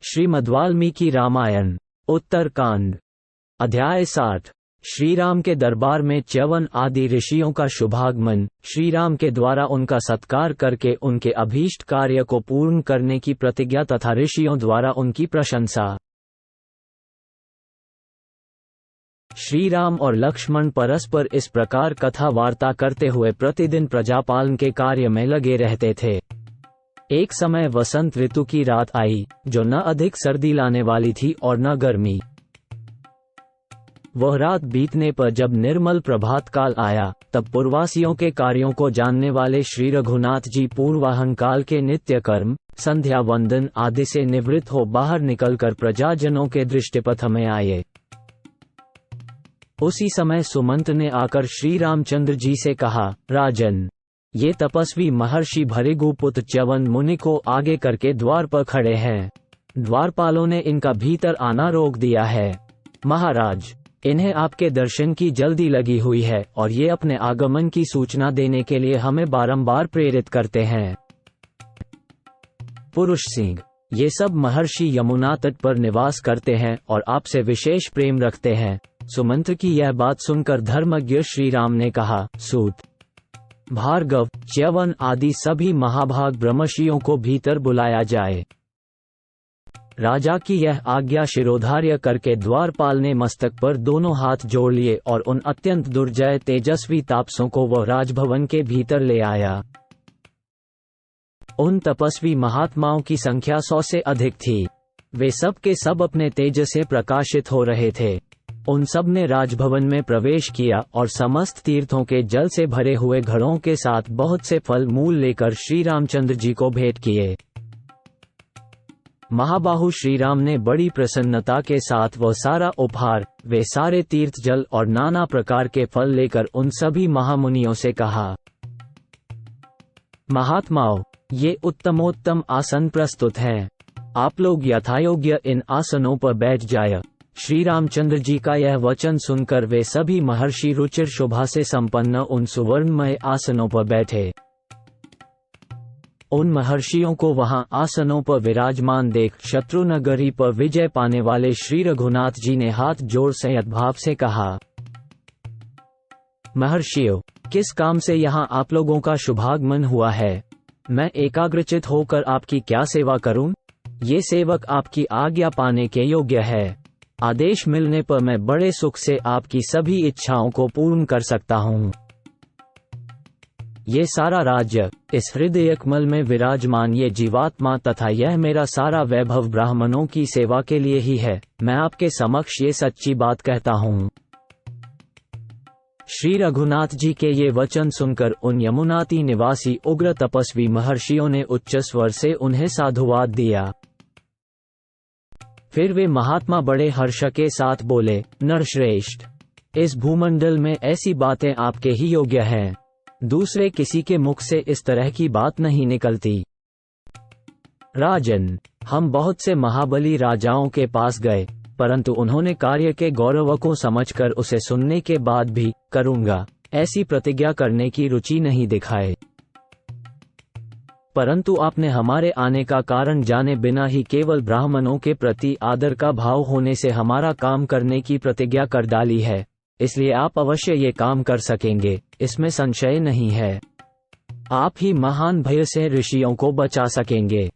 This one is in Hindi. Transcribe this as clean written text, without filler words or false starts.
श्रीमद्वाल्मीकि रामायण उत्तरकांड अध्याय 60। श्रीराम के दरबार में च्यवन आदि ऋषियों का शुभागमन, श्रीराम के द्वारा उनका सत्कार करके उनके अभीष्ट कार्य को पूर्ण करने की प्रतिज्ञा तथा ऋषियों द्वारा उनकी प्रशंसा। श्रीराम और लक्ष्मण परस्पर इस प्रकार कथा वार्ता करते हुए प्रतिदिन प्रजापालन के कार्य में लगे रहते थे। एक समय वसंत ऋतु की रात आई, जो न अधिक सर्दी लाने वाली थी और न गर्मी। वह रात बीतने पर जब निर्मल प्रभात काल आया, तब पूर्वासियों के कार्यों को जानने वाले श्री रघुनाथ जी पूर्वाहन काल के नित्य कर्म, संध्या वंदन आदि से निवृत्त हो बाहर निकलकर प्रजाजनों के दृष्टिपथ में आए। उसी समय सुमंत ने आकर श्री रामचंद्र जी से कहा, राजन, ये तपस्वी महर्षि भृगुपुत्र च्यवन मुनि को आगे करके द्वार पर खड़े हैं। द्वारपालों ने इनका भीतर आना रोक दिया है। महाराज, इन्हें आपके दर्शन की जल्दी लगी हुई है और ये अपने आगमन की सूचना देने के लिए हमें बारंबार प्रेरित करते हैं। पुरुष सिंह, ये सब महर्षि यमुना तट पर निवास करते हैं और आपसे विशेष प्रेम रखते हैं। सुमंत की यह बात सुनकर धर्मज्ञ श्री राम ने कहा, सूत, भार्गव, च्यवन आदि सभी महाभाग ब्रह्मर्षियों को भीतर बुलाया जाए। राजा की यह आज्ञा शिरोधार्य करके द्वारपाल ने मस्तक पर दोनों हाथ जोड़ लिए और उन अत्यंत दुर्जय तेजस्वी तापसों को वह राजभवन के भीतर ले आया। उन तपस्वी महात्माओं की संख्या 100 से अधिक थी। वे सब के सब अपने तेज से प्रकाशित हो रहे थे। उन सब ने राजभवन में प्रवेश किया और समस्त तीर्थों के जल से भरे हुए घड़ों के साथ बहुत से फल मूल लेकर श्री रामचंद्र जी को भेंट किए। महाबाहु श्रीराम ने बड़ी प्रसन्नता के साथ वह सारा उपहार, वे सारे तीर्थ जल और नाना प्रकार के फल लेकर उन सभी महामुनियों से कहा, महात्माओं, ये उत्तमोत्तम आसन प्रस्तुत हैं। आप लोग यथायोग्य इन आसनों पर बैठ जाए। श्री रामचंद्र जी का यह वचन सुनकर वे सभी महर्षि रुचिर शोभा से संपन्न उन सुवर्णमय आसनों पर बैठे। उन महर्षियों को वहां आसनों पर विराजमान देख शत्रुनगरी पर विजय पाने वाले श्री रघुनाथ जी ने हाथ जोड़ संयत भाव से कहा, महर्षियों, किस काम से यहाँ आप लोगों का शुभागमन हुआ है? मैं एकाग्रचित होकर आपकी क्या सेवा करूं? ये सेवक आपकी आज्ञा पाने के योग्य है। आदेश मिलने पर मैं बड़े सुख से आपकी सभी इच्छाओं को पूर्ण कर सकता हूँ। ये सारा राज्य, इस हृदय कमल में विराजमान ये जीवात्मा तथा यह मेरा सारा वैभव ब्राह्मणों की सेवा के लिए ही है। मैं आपके समक्ष ये सच्ची बात कहता हूँ। श्री रघुनाथ जी के ये वचन सुनकर उन यमुनाती निवासी उग्र तपस्वी महर्षियों ने उच्च स्वर से उन्हें साधुवाद दिया। फिर वे महात्मा बड़े हर्ष के साथ बोले, नरश्रेष्ठ, इस भूमंडल में ऐसी बातें आपके ही योग्य हैं। दूसरे किसी के मुख से इस तरह की बात नहीं निकलती। राजन, हम बहुत से महाबली राजाओं के पास गए, परंतु उन्होंने कार्य के गौरव को समझकर उसे सुनने के बाद भी करूंगा ऐसी प्रतिज्ञा करने की रुचि नहीं दिखाए। परंतु आपने हमारे आने का कारण जाने बिना ही केवल ब्राह्मणों के प्रति आदर का भाव होने से हमारा काम करने की प्रतिज्ञा कर डाली है, इसलिए आप अवश्य ये काम कर सकेंगे, इसमें संशय नहीं है। आप ही महान भय से ऋषियों को बचा सकेंगे।